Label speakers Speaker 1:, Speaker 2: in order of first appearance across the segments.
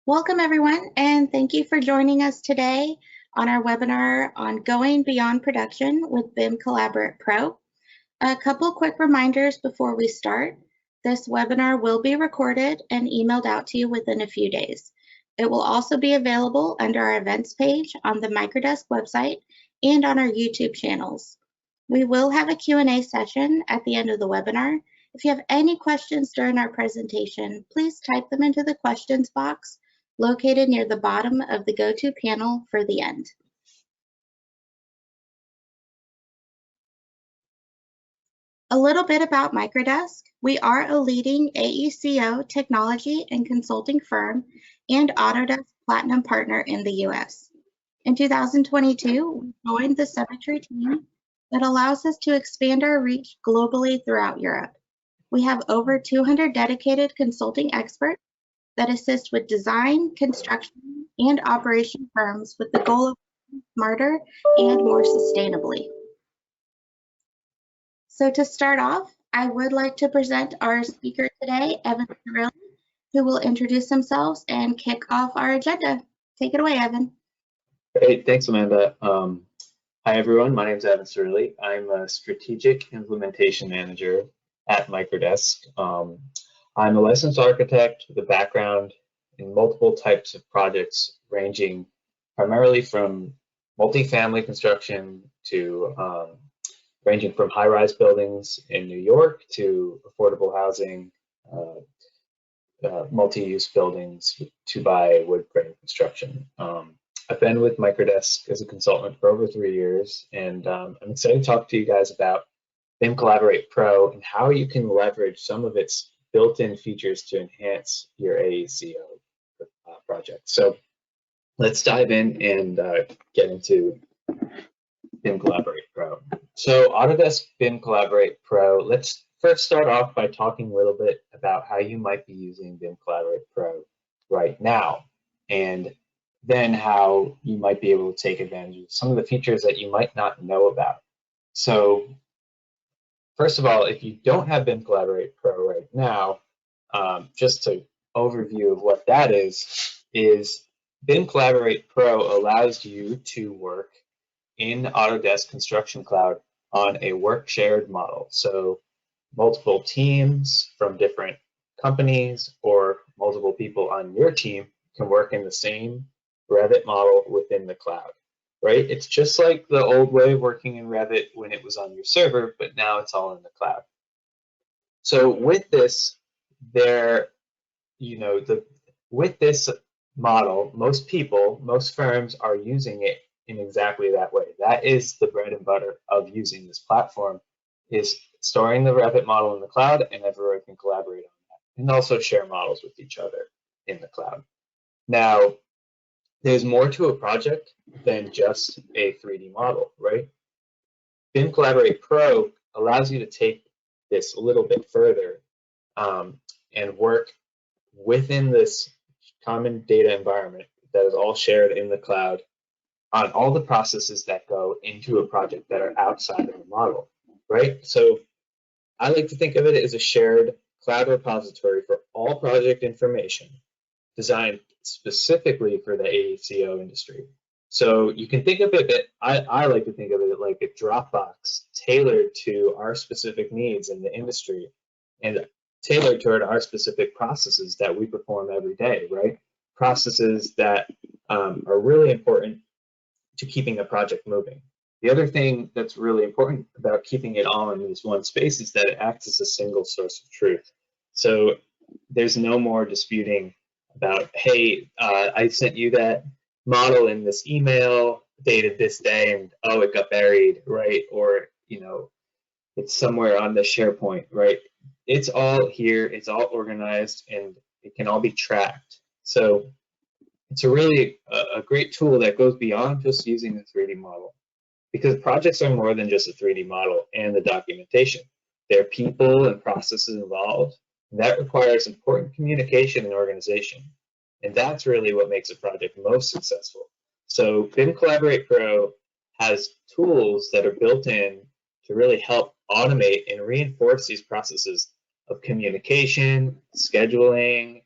Speaker 1: Welcome everyone, and thank you for joining us today on our webinar on Going Beyond Production with BIM Collaborate Pro. A couple quick reminders before we start. This webinar will be recorded and emailed out to you within a few days. It will also be available under our events page on the Microdesk website and on our YouTube channels. We will have a Q&A session at the end of the webinar. If you have any questions during our presentation, please type them into the questions box located near the bottom of the go-to panel for the end. A little bit about Microdesk. We are a leading AECO technology and consulting firm and Autodesk Platinum partner in the US. In 2022, we joined the Symmetry team that allows us to expand our reach globally throughout Europe. We have over 200 dedicated consulting experts that assist with design, construction, and operation firms with the goal of working smarter and more sustainably. So to start off, I would like to present our speaker today, Evan Cirilli, who will introduce themselves and kick off our agenda. Take it away, Evan.
Speaker 2: Great, thanks, Amanda. Hi, everyone. My name is Evan Cirilli. I'm a strategic implementation manager at Microdesk. I'm a licensed architect with a background in multiple types of projects, ranging primarily from multifamily construction to ranging from high-rise buildings in New York to affordable housing, multi-use buildings to buy wood frame construction. I've been with Microdesk as a consultant for over 3 years, and I'm excited to talk to you guys about BIM Collaborate Pro and how you can leverage some of its built-in features to enhance your AECO project. So let's dive in and get into BIM Collaborate Pro. So Autodesk BIM Collaborate Pro, let's first start off by talking a little bit about how you might be using BIM Collaborate Pro right now, and then how you might be able to take advantage of some of the features that you might not know about. So first of all, if you don't have BIM Collaborate Pro right now, just to overview of what that is BIM Collaborate Pro allows you to work in Autodesk Construction Cloud on a work shared model. So multiple teams from different companies or multiple people on your team can work in the same Revit model within the cloud. Right? It's just like the old way of working in Revit when it was on your server, but now it's all in the cloud. So with this, with this model, most firms are using it in exactly that way. That is the bread and butter of using this platform, is storing the Revit model in the cloud, and everyone can collaborate on that, and also share models with each other in the cloud. Now, there's more to a project than just a 3D model, right? BIM Collaborate Pro allows you to take this a little bit further and work within this common data environment that is all shared in the cloud on all the processes that go into a project that are outside of the model, right? So I like to think of it as a shared cloud repository for all project information designed specifically for the AECO industry. So you can think of it, I like to think of it like a Dropbox tailored to our specific needs in the industry and tailored toward our specific processes that we perform every day, right? Processes that are really important to keeping a project moving. The other thing that's really important about keeping it all in this one space is that it acts as a single source of truth. So there's no more disputing about, hey, I sent you that model in this email dated this day and oh, it got buried, right? Or, it's somewhere on the SharePoint, right? It's all here, it's all organized, and it can all be tracked. So it's a really a great tool that goes beyond just using the 3D model, because projects are more than just a 3D model and the documentation. There are people and processes involved, and that requires important communication and organization. And that's really what makes a project most successful. So BIM Collaborate Pro has tools that are built in to really help automate and reinforce these processes of communication, scheduling,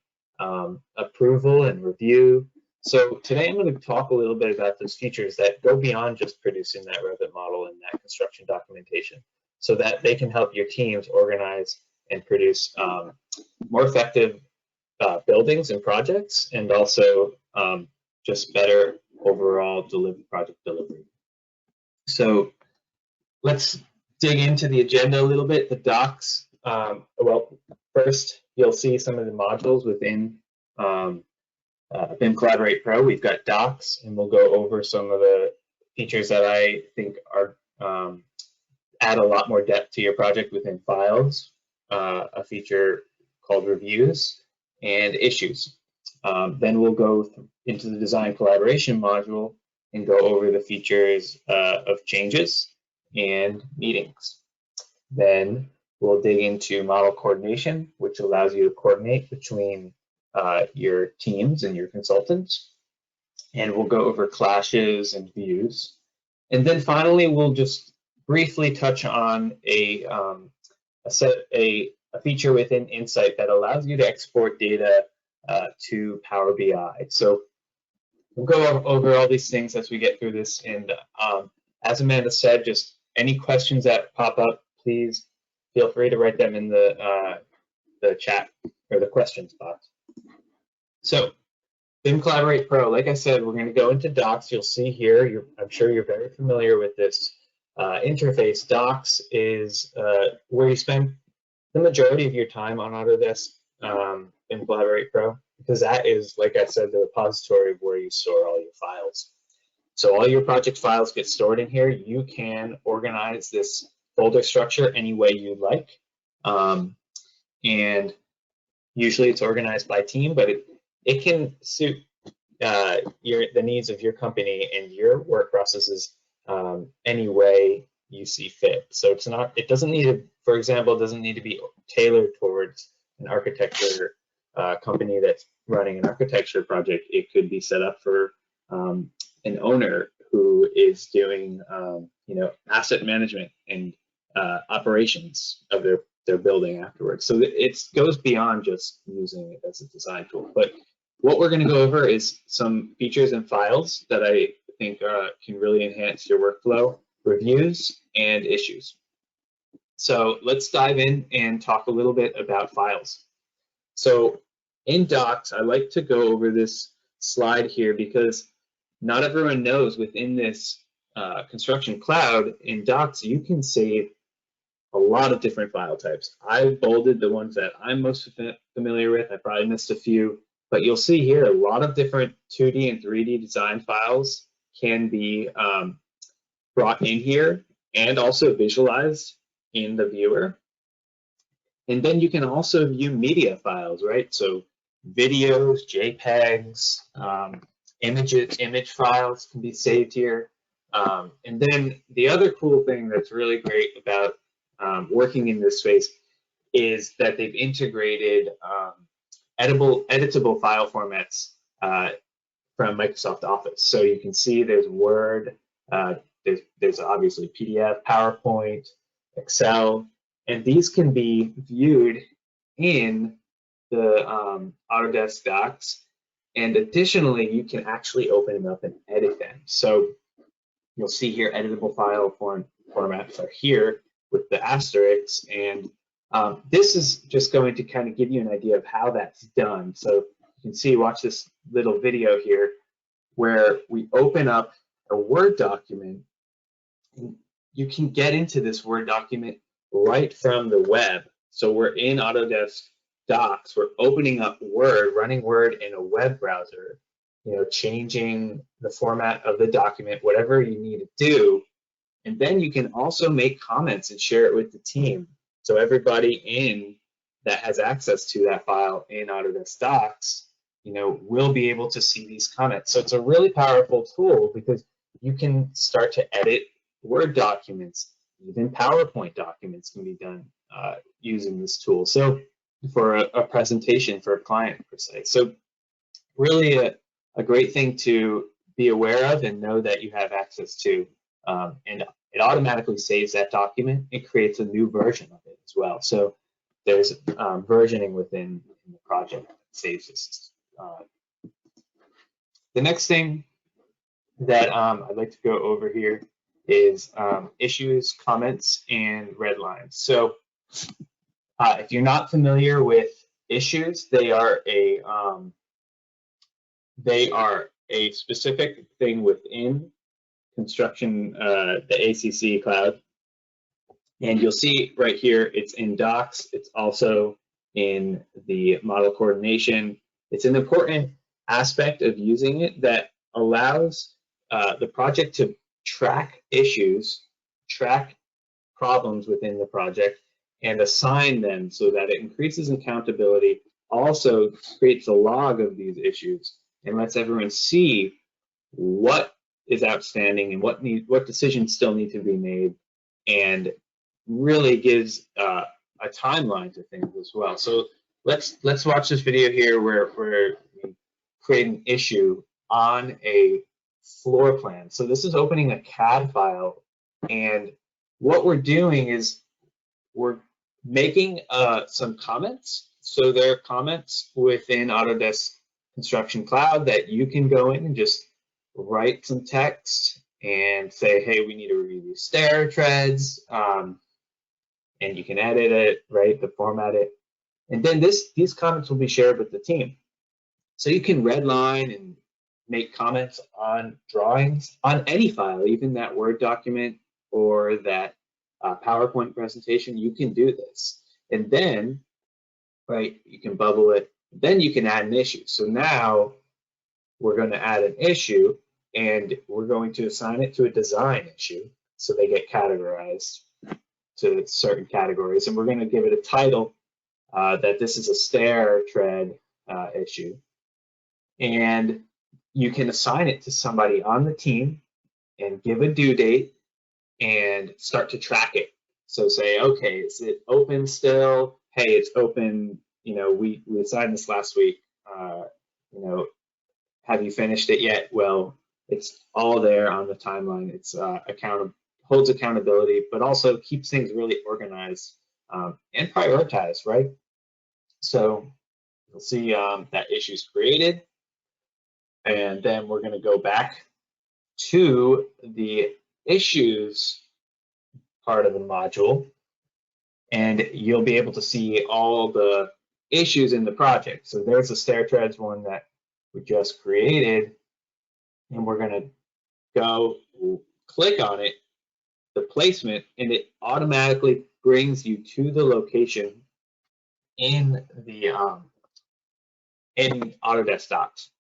Speaker 2: approval and review. So today I'm going to talk a little bit about those features that go beyond just producing that Revit model and that construction documentation, so that they can help your teams organize and produce more effective buildings and projects, and also just better overall project delivery. So let's dig into the agenda a little bit. The docs, well, first you'll see some of the modules within BIM Collaborate Pro. We've got docs, and we'll go over some of the features that I think are add a lot more depth to your project within files, a feature called reviews, and issues. Then we'll go into the design collaboration module and go over the features of changes and meetings. Then we'll dig into model coordination, which allows you to coordinate between your teams and your consultants. And we'll go over clashes and views. And then finally, we'll just briefly touch on a feature within Insight that allows you to export data to Power BI. So we'll go over all these things as we get through this. And as Amanda said, just any questions that pop up, please feel free to write them in the chat or the questions box. So BIM Collaborate Pro, like I said, we're going to go into docs. You'll see here, I'm sure you're very familiar with this interface. Docs is where you spend the majority of your time on Autodesk BIM Collaborate Pro, because that is, like I said, the repository where you store all your files. So all your project files get stored in here. You can organize this folder structure any way you like. And usually it's organized by team, but it can suit the needs of your company and your work processes any way you see fit. So it doesn't need to, for example, it doesn't need to be tailored towards an architecture company that's running an architecture project. It could be set up for an owner who is doing asset management and operations of their building afterwards. So it goes beyond just using it as a design tool. But what we're going to go over is some features and files that I think can really enhance your workflow, reviews, and issues. So let's dive in and talk a little bit about files. So in docs, I like to go over this slide here because not everyone knows within this construction cloud in docs, you can save a lot of different file types. I've bolded the ones that I'm most familiar with. I probably missed a few, but you'll see here a lot of different 2D and 3D design files can be brought in here and also visualized in the viewer. And then you can also view media files, right? So videos, JPEGs, image files can be saved here. And then the other cool thing that's really great about working in this space is that they've integrated editable file formats from Microsoft Office. So you can see there's Word, there's obviously PDF, PowerPoint, Excel, and these can be viewed in the Autodesk docs. And additionally, you can actually open them up and edit them. So you'll see here editable file formats are here with the asterisks, and this is just going to kind of give you an idea of how that's done. So you can see, watch this little video here where we open up a Word document. You can get into this Word document right from the web. So we're in Autodesk Docs, we're opening up Word, running Word in a web browser, changing the format of the document, whatever you need to do. And then you can also make comments and share it with the team. So everybody that has access to that file in Autodesk Docs, will be able to see these comments. So it's a really powerful tool because you can start to edit Word documents, even PowerPoint documents can be done using this tool. So for a presentation for a client per se. So really a great thing to be aware of and know that you have access to. And it automatically saves that document. It creates a new version of it as well. So there's versioning within the project. saves us. The next thing that I'd like to go over here is issues, comments, and red lines. So if you're not familiar with issues, they are a specific thing within construction, the ACC cloud. And you'll see right here, it's in docs. It's also in the model coordination. It's an important aspect of using it that allows the project to track issues, track problems within the project, and assign them so that it increases accountability, also creates a log of these issues, and lets everyone see what is outstanding and what decisions still need to be made, and really gives a timeline to things as well. So let's watch this video here where we create an issue on a floor plan. So this is opening a CAD file, and what we're doing is we're making some comments. So there are comments within Autodesk Construction Cloud that you can go in and just write some text and say, hey, we need to review these stair treads, and you can edit it, right, to format it. And then these comments will be shared with the team. So you can redline and make comments on drawings on any file, even that Word document or that PowerPoint presentation. You can do this. And then, right, you can bubble it. Then you can add an issue. So now we're going to add an issue, and we're going to assign it to a design issue. So they get categorized to certain categories. And we're going to give it a title that this is a stair tread issue. And you can assign it to somebody on the team and give a due date and start to track it. So say, okay, is it open still? Hey, it's open. You know, we assigned this last week. You know, have you finished it yet? Well, it's all there on the timeline. It's holds accountability, but also keeps things really organized and prioritized, right? So you'll see that issue's created, and then we're going to go back to the issues part of the module, and you'll be able to see all the issues in the project. So there's the stair treads one that we just created, and we're going to go click on it, the placement, and it automatically brings you to the location in the in Autodesk docs,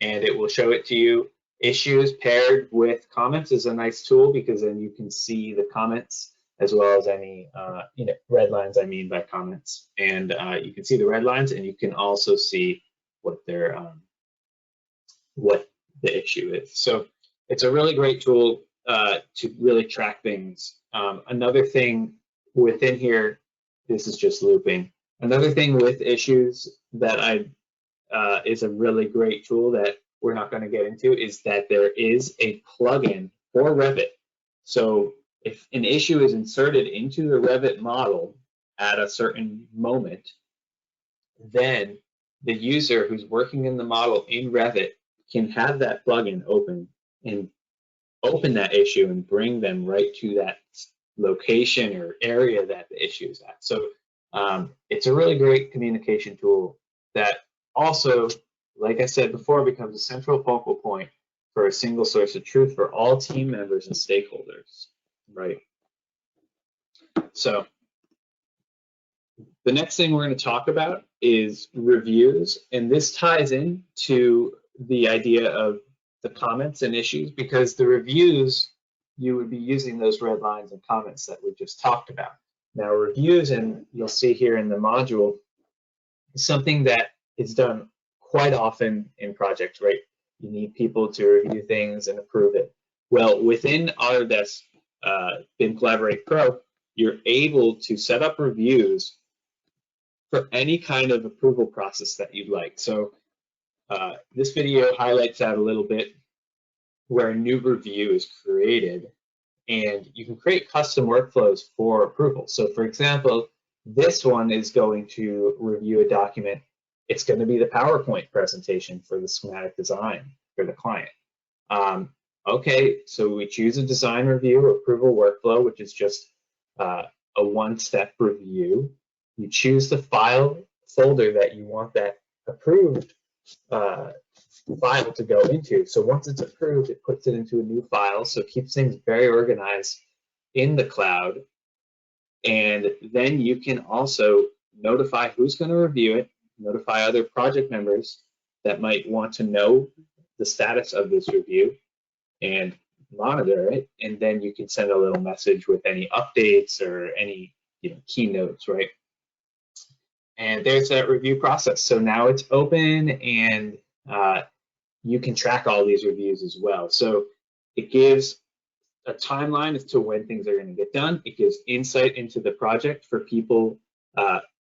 Speaker 2: and it will show it to you. Issues paired with comments is a nice tool because then you can see the comments as well as any you know, red lines. I mean by comments, and you can see the red lines, and you can also see what their what the issue is. So it's a really great tool to really track things. Another thing within here, this is just looping. Another thing with issues that is a really great tool that we're not going to get into is that there is a plugin for Revit. So if an issue is inserted into the Revit model at a certain moment, then the user who's working in the model in Revit can have that plugin open and open that issue and bring them right to that location or area that the issue is at. So it's a really great communication tool that also, like I said before, becomes a central focal point for a single source of truth for all team members and stakeholders, right? So the next thing we're going to talk about is reviews, and this ties into the idea of the comments and issues, because the reviews, you would be using those red lines and comments that we just talked about. Now reviews, and you'll see here in the module, is something that is done quite often in projects, right? You need people to review things and approve it. Well, within Autodesk BIM Collaborate Pro, you're able to set up reviews for any kind of approval process that you'd like. So this video highlights that a little bit, where a new review is created, and you can create custom workflows for approval. So for example, this one is going to review a document it's going to be the PowerPoint presentation for the schematic design for the client. Okay, so we choose a design review approval workflow, which is just a one-step review. You choose the file folder that you want that approved file to go into. So once it's approved, it puts it into a new file, so it keeps things very organized in the cloud. And then you can also notify who's going to review it, notify other project members that might want to know the status of this review and monitor it. And then you can send a little message with any updates or any keynotes, right? And there's that review process. So now it's open, and you can track all these reviews as well. So it gives a timeline as to when things are going to get done. It gives insight into the project for people,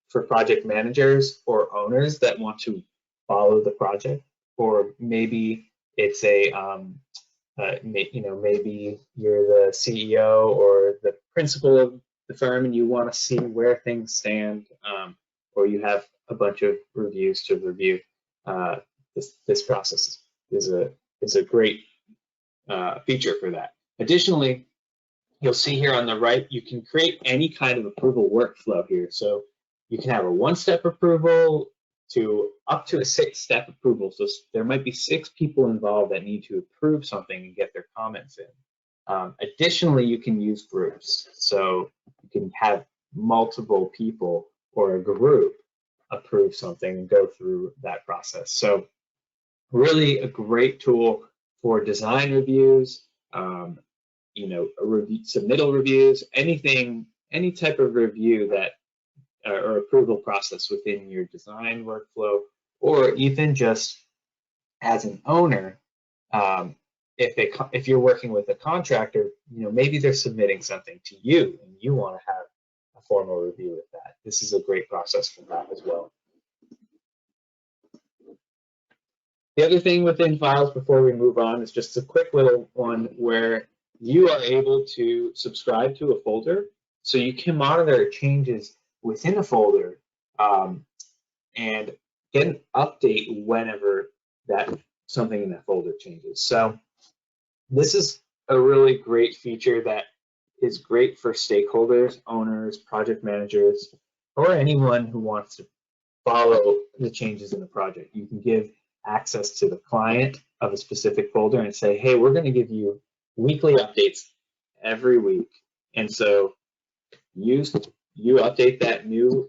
Speaker 2: for project managers or owners that want to follow the project, or maybe it's a, maybe you're the CEO or the principal of the firm and you want to see where things stand, or you have a bunch of reviews to review. This process is a great feature for that. Additionally, you'll see here on the right, you can create any kind of approval workflow here. So you can have a one-step approval to up to a 6-step approval. So there might be 6 people involved that need to approve something and get their comments in. Additionally, you can use groups. So you can have multiple people or a group approve something and go through that process. So really a great tool for design reviews, submittal reviews, any type of review that or approval process within your design workflow, or even just as an owner, if you're working with a contractor, maybe they're submitting something to you and you want to have a formal review with that. This is a great process for that as well. The other thing within files before we move on is just a quick little one where you are able to subscribe to a folder, so you can monitor changes within a folder and get an update whenever something in that folder changes. So this is a really great feature that is great for stakeholders, owners, project managers, or anyone who wants to follow the changes in the project. You can give access to the client of a specific folder and say, hey, we're going to give you weekly updates every week. And so you update that new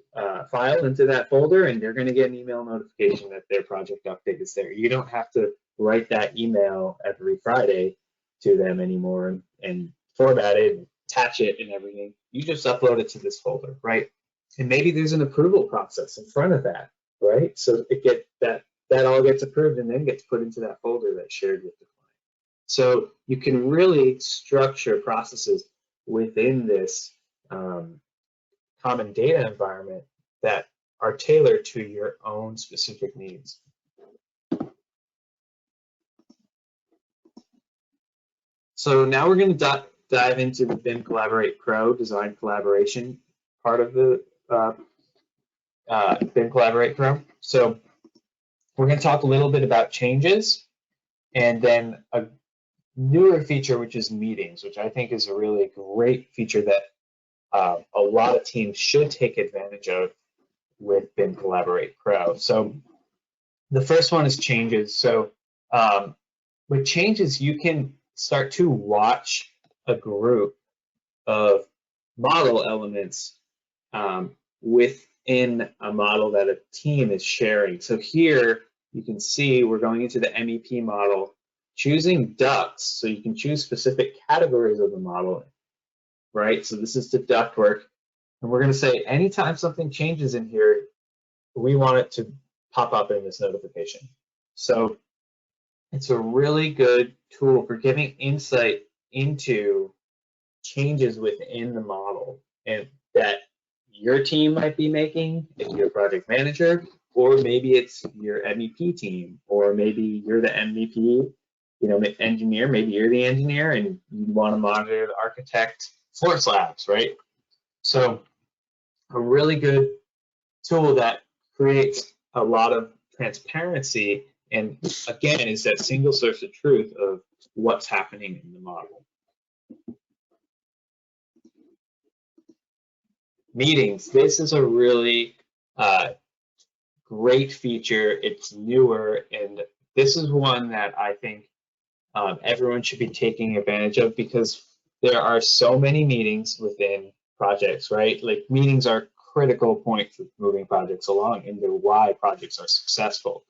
Speaker 2: file into that folder, and they're going to get an email notification that their project update is there. You don't have to write that email every Friday to them anymore and format it and attach it and everything. You just upload it to this folder, right? And maybe there's an approval process in front of that, right? So that all gets approved and then gets put into that folder that's shared with the client. So you can really structure processes within this common data environment that are tailored to your own specific needs. So now we're going to dive into the BIM Collaborate Pro design collaboration part of the BIM Collaborate Pro. So we're going to talk a little bit about changes, and then a newer feature, which is meetings, which I think is a really great feature that a lot of teams should take advantage of with BIM Collaborate Pro. So the first one is changes. So with changes, you can start to watch a group of model elements within a model that a team is sharing. So here you can see we're going into the MEP model, choosing ducts. So you can choose specific categories of the model, right? So this is the ductwork. And we're going to say anytime something changes in here, we want it to pop up in this notification. So it's a really good tool for giving insight into changes within the model and that your team might be making if you're a project manager, or maybe it's your MEP team, or maybe you're the MEP, engineer, maybe you're the engineer and you want to monitor the architect floor slabs, right? So a really good tool that creates a lot of transparency, and again, is that single source of truth of what's happening in the model. Meetings. This is a really great feature. It's newer, and this is one that I think everyone should be taking advantage of, because there are so many meetings within projects, right? Like, meetings are critical points of moving projects along, and they're why projects are successful,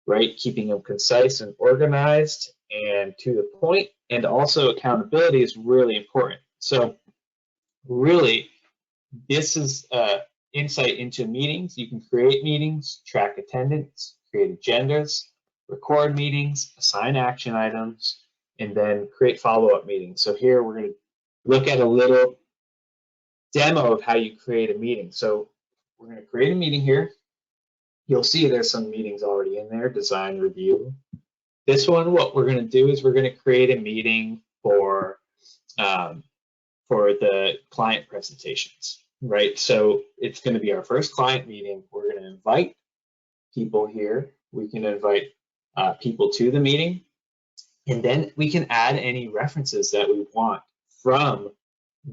Speaker 2: right? Keeping them concise and organized and to the point, and also accountability is really important. So really, this is insight into meetings. You can create meetings, track attendance, create agendas, record meetings, assign action items, and then create follow-up meetings. So here we're going to look at a little demo of how you create a meeting. So we're going to create a meeting here. You'll see there's some meetings already in there, design review. This one, what we're going to do is we're going to create a meeting for the client presentations, right? So it's going to be our first client meeting. We're going to invite people here. We can invite people to the meeting, and then we can add any references that we want from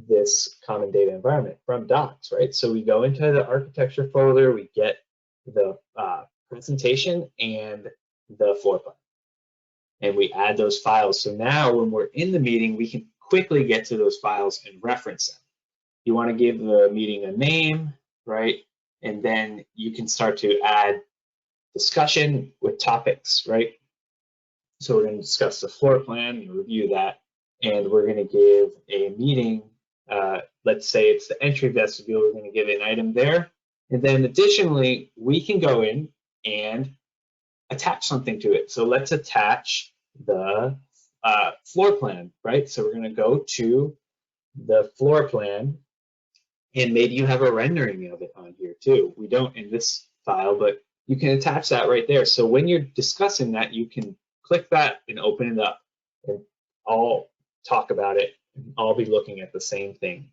Speaker 2: this common data environment, from docs, right? So we go into the architecture folder, we get the presentation and the floor plan, and we add those files. So now when we're in the meeting, we can quickly get to those files and reference them. You want to give the meeting a name, right? And then you can start to add discussion with topics, right? So we're going to discuss the floor plan and review that, and we're going to give a meeting, let's say it's the entry vestibule, we're going to give an item there. And then additionally, we can go in and attach something to it. So let's attach the floor plan, right? So we're going to go to the floor plan, and maybe you have a rendering of it on here too. We don't in this file, but you can attach that right there. So when you're discussing that, you can click that and open it up, and all talk about it, and all be looking at the same thing.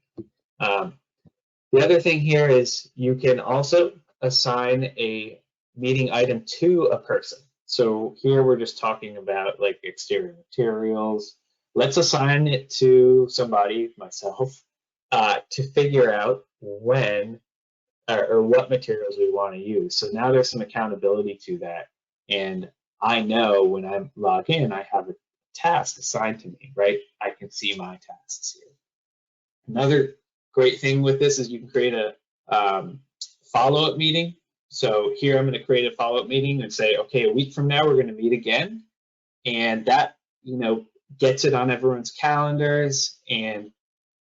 Speaker 2: The other thing here is you can also assign a meeting item to a person. So here we're just talking about like exterior materials. Let's assign it to somebody, myself, to figure out when or what materials we want to use. So now there's some accountability to that. And I know when I log in, I have a task assigned to me, right? I can see my tasks here. Another great thing with this is you can create a follow-up meeting. So here I'm going to create a follow-up meeting and say, okay, a week from now we're going to meet again, and that, you know, gets it on everyone's calendars and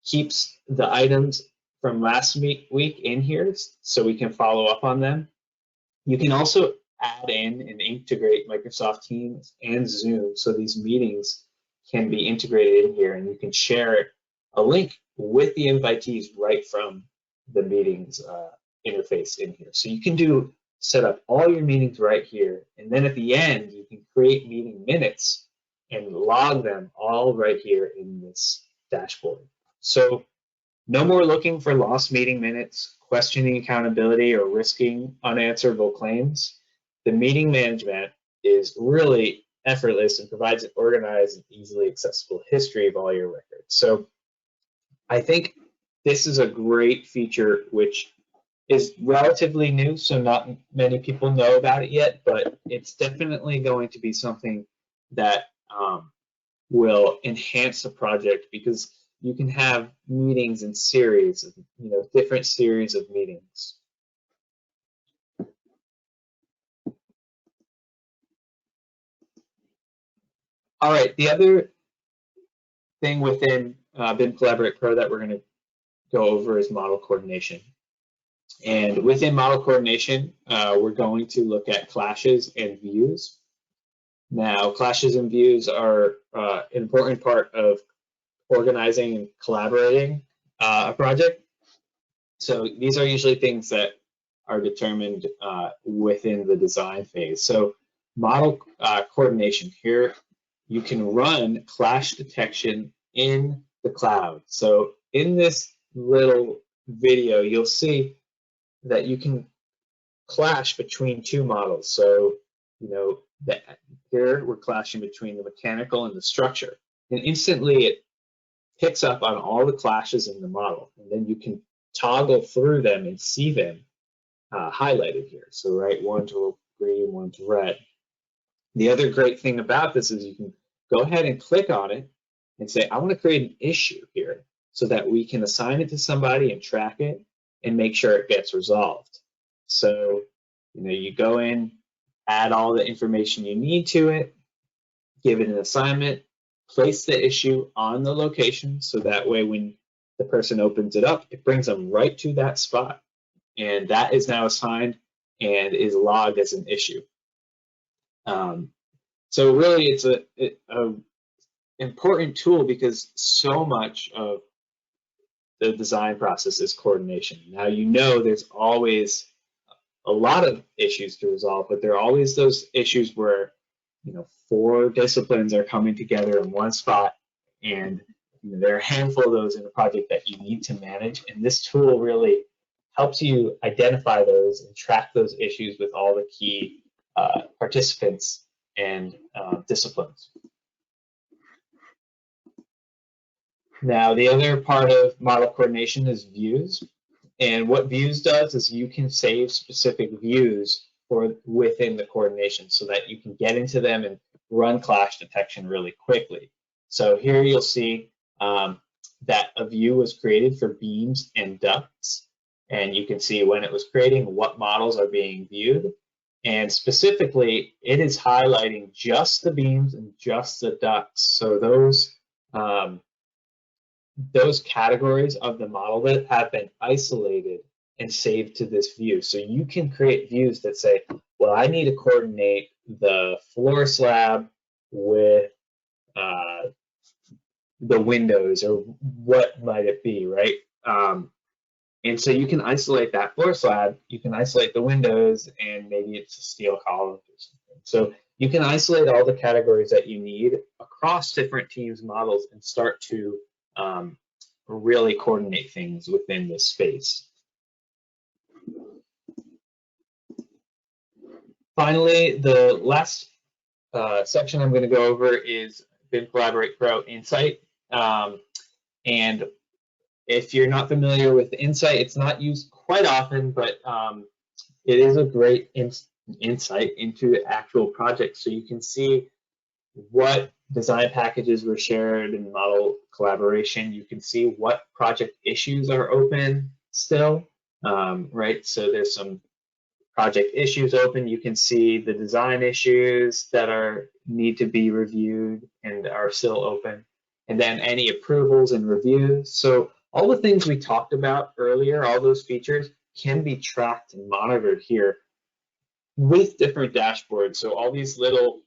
Speaker 2: keeps the items from last week in here so we can follow up on them. You can also add in and integrate Microsoft Teams and Zoom, so these meetings can be integrated in here, and you can share a link with the invitees right from the meetings interface in here. So you can set up all your meetings right here, and then at the end you can create meeting minutes and log them all right here in this dashboard. So no more looking for lost meeting minutes, questioning accountability, or risking unanswerable claims. The meeting management is really effortless and provides an organized and easily accessible history of all your records. So I think this is a great feature which is relatively new, so not many people know about it yet, but it's definitely going to be something that will enhance the project, because you can have meetings in series, you know, different series of meetings. All right, the other thing within BIM Collaborate Pro that we're going to go over is model coordination. And within model coordination, we're going to look at clashes and views. Now, clashes and views are an important part of organizing and collaborating a project. So these are usually things that are determined within the design phase. So model coordination, here you can run clash detection in the cloud. So in this little video, you'll see that you can clash between two models. So, you know, here we're clashing between the mechanical and the structure. And instantly it picks up on all the clashes in the model. And then you can toggle through them and see them highlighted here. So, right, one to green, one to red. The other great thing about this is you can go ahead and click on it and say, I want to create an issue here so that we can assign it to somebody and track it and make sure it gets resolved. So, you know, you go in, add all the information you need to it, give it an assignment, place the issue on the location so that way when the person opens it up, it brings them right to that spot. And that is now assigned and is logged as an issue. So really it's a important tool because so much of the design process is coordination. Now, you know, there's always a lot of issues to resolve, but there are always those issues where, you know, 4 disciplines are coming together in one spot, and you know, there are a handful of those in a project that you need to manage, and this tool really helps you identify those and track those issues with all the key participants and disciplines. Now, the other part of model coordination is views. And what views does is you can save specific views for within the coordination so that you can get into them and run clash detection really quickly. So here you'll see that a view was created for beams and ducts. And you can see when it was creating what models are being viewed. And specifically, it is highlighting just the beams and just the ducts. So those categories of the model that have been isolated and saved to this view. So you can create views that say, well, I need to coordinate the floor slab with the windows, or what might it be, right? And so you can isolate that floor slab, you can isolate the windows, and maybe it's a steel column or something. So you can isolate all the categories that you need across different teams' models and start to really coordinate things within this space. Finally, the last section I'm going to go over is BIM Collaborate Pro Insight. And if you're not familiar with Insight, it's not used quite often, but it is a great insight into actual projects. So you can see what design packages were shared in model collaboration. You can see what project issues are open still, right? So there's some project issues open. You can see the design issues that need to be reviewed and are still open, and then any approvals and reviews. So all the things we talked about earlier, all those features can be tracked and monitored here with different dashboards. So all these little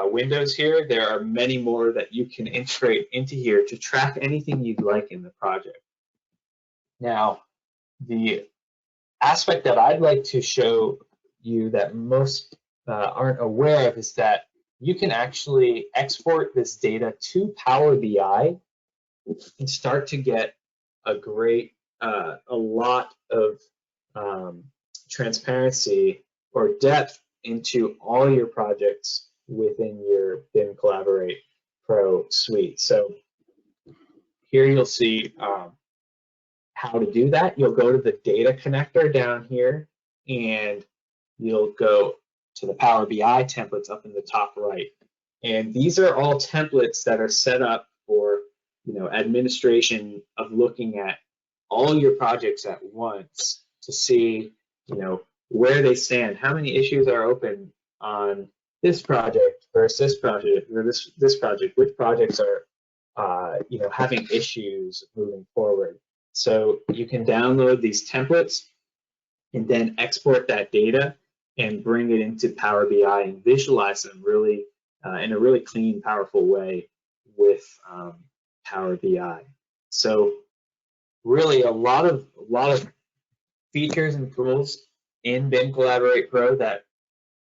Speaker 2: windows here, there are many more that you can integrate into here to track anything you'd like in the project. Now, the aspect that I'd like to show you that most aren't aware of is that you can actually export this data to Power BI and start to get a lot of transparency or depth into all your projects within your BIM Collaborate Pro suite. So here you'll see how to do that. You'll go to the data connector down here, and you'll go to the Power BI templates up in the top right. And these are all templates that are set up for, you know, administration of looking at all your projects at once to see, you know, where they stand, how many issues are open on this project versus this project, or this project, which projects are you know, having issues moving forward. So you can download these templates and then export that data and bring it into Power BI and visualize them really in a really clean, powerful way with Power BI. So really a lot of features and tools in BIM Collaborate Pro that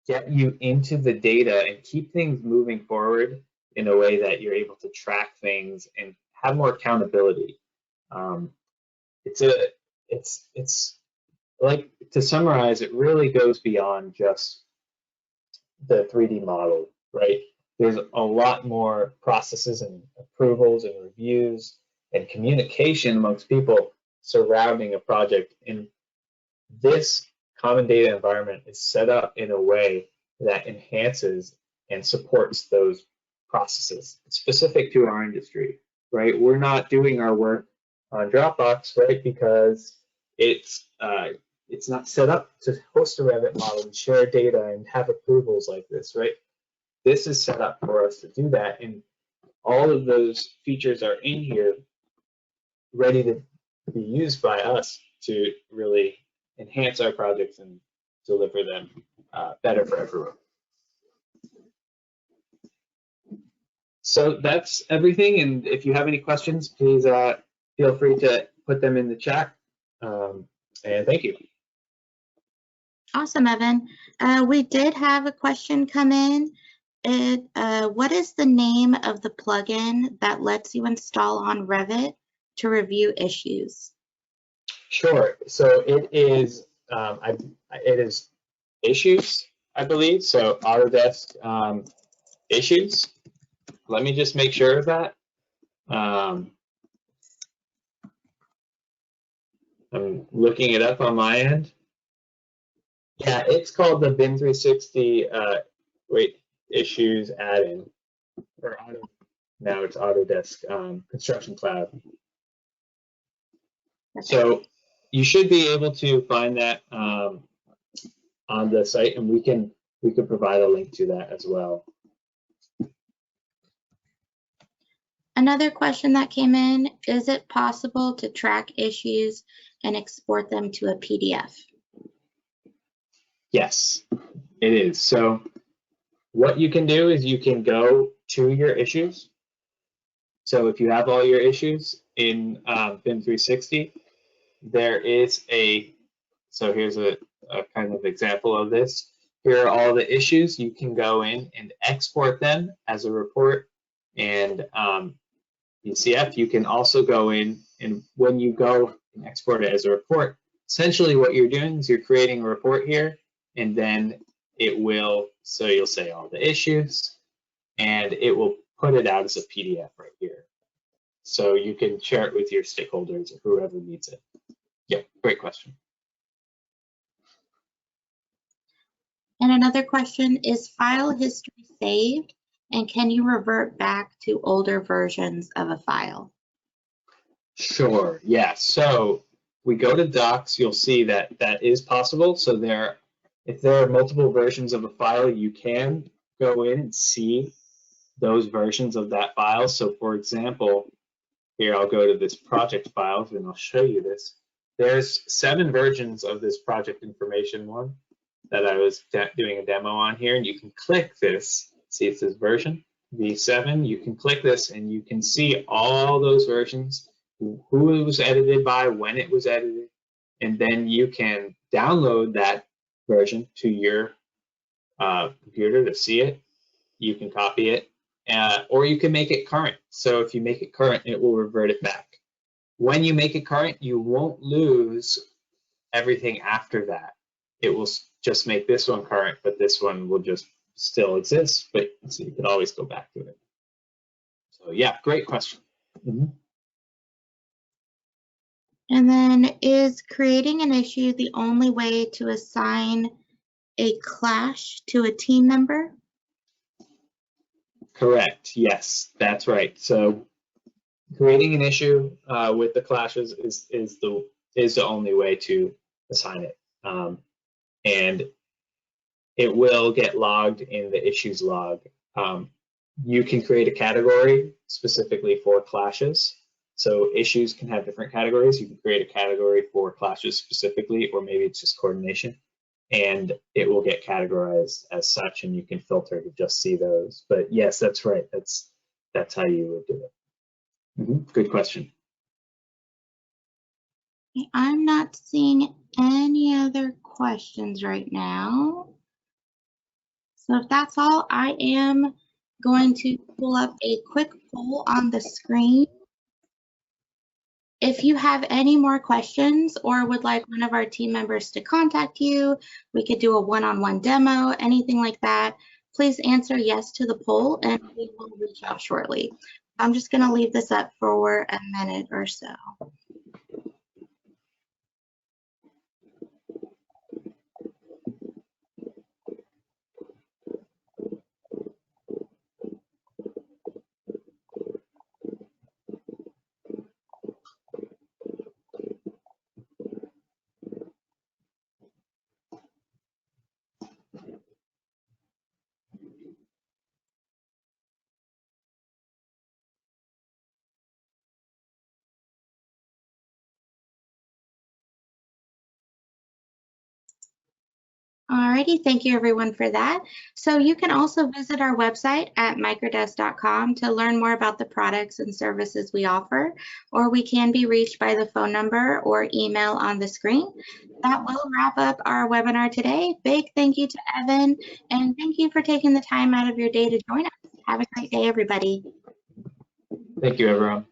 Speaker 2: get you into the data and keep things moving forward in a way that you're able to track things and have more accountability. It's like to summarize, it really goes beyond just the 3D model, right? There's a lot more processes and approvals and reviews and communication amongst people surrounding a project. And this common data environment is set up in a way that enhances and supports those processes. It's specific to our industry, right? We're not doing our work on Dropbox, right? Because it's not set up to host a Revit model and share data and have approvals like this, right? This is set up for us to do that, and all of those features are in here ready to be used by us to really enhance our projects and deliver them better for everyone. So that's everything, and if you have any questions, please feel free to put them in the chat, and thank you.
Speaker 1: Awesome, Evan. We did have a question come in. What is the name of the plugin that lets you install on Revit to review issues?
Speaker 2: Sure. So it is issues, I believe. So Autodesk issues. Let me just make sure of that. I'm looking it up on my end. Yeah, it's called the BIM 360 issues add-in, or now it's Autodesk Construction Cloud. So you should be able to find that on the site, and we can provide a link to that as well.
Speaker 1: Another question that came in, is it possible to track issues and export them to a PDF?
Speaker 2: Yes, it is. So what you can do is you can go to your issues. So if you have all your issues in BIM 360, there is so here's a kind of example of this. Here are all the issues. You can go in and export them as a report and DCF. You can also go in, and when you go and export it as a report, essentially what you're doing is you're creating a report here, and then it will, so you'll say all the issues, and it will put it out as a PDF right here. So you can share it with your stakeholders or whoever needs it. Yeah, great question.
Speaker 1: And another question, is file history saved? And can you revert back to older versions of a file?
Speaker 2: Sure, yeah. So we go to docs, you'll see that that is possible. So if there are multiple versions of a file, you can go in and see those versions of that file. So for example, here I'll go to this project file and I'll show you this. There's 7 versions of this project information one that I was doing a demo on here, and you can click this, see it says version V7, you can click this and you can see all those versions, who it was edited by, when it was edited, and then you can download that version to your computer to see it. You can copy it, or you can make it current. So if you make it current, it will revert it back. When you make it current, you won't lose everything after that. It will just make this one current, but this one will just still exist, but so you can always go back to it. So yeah, great question. Mm-hmm.
Speaker 1: And then, is creating an issue the only way to assign a clash to a team member?
Speaker 2: Correct, yes, that's right. So creating an issue with the clashes is the only way to assign it. And it will get logged in the issues log. You can create a category specifically for clashes. So issues can have different categories. You can create a category for clashes specifically, or maybe it's just coordination, and it will get categorized as such, and you can filter to just see those. But yes, that's right. That's how you would do it. Mm-hmm. Good question.
Speaker 1: I'm not seeing any other questions right now. So if that's all, I am going to pull up a quick poll on the screen. If you have any more questions or would like one of our team members to contact you, we could do a one-on-one demo, anything like that, please answer yes to the poll and we will reach out shortly. I'm just going to leave this up for a minute or so. Alrighty, thank you everyone for that. So you can also visit our website at microdesk.com to learn more about the products and services we offer, or we can be reached by the phone number or email on the screen. That will wrap up our webinar today. Big thank you to Evan, and thank you for taking the time out of your day to join us. Have a great day, everybody.
Speaker 2: Thank you, everyone.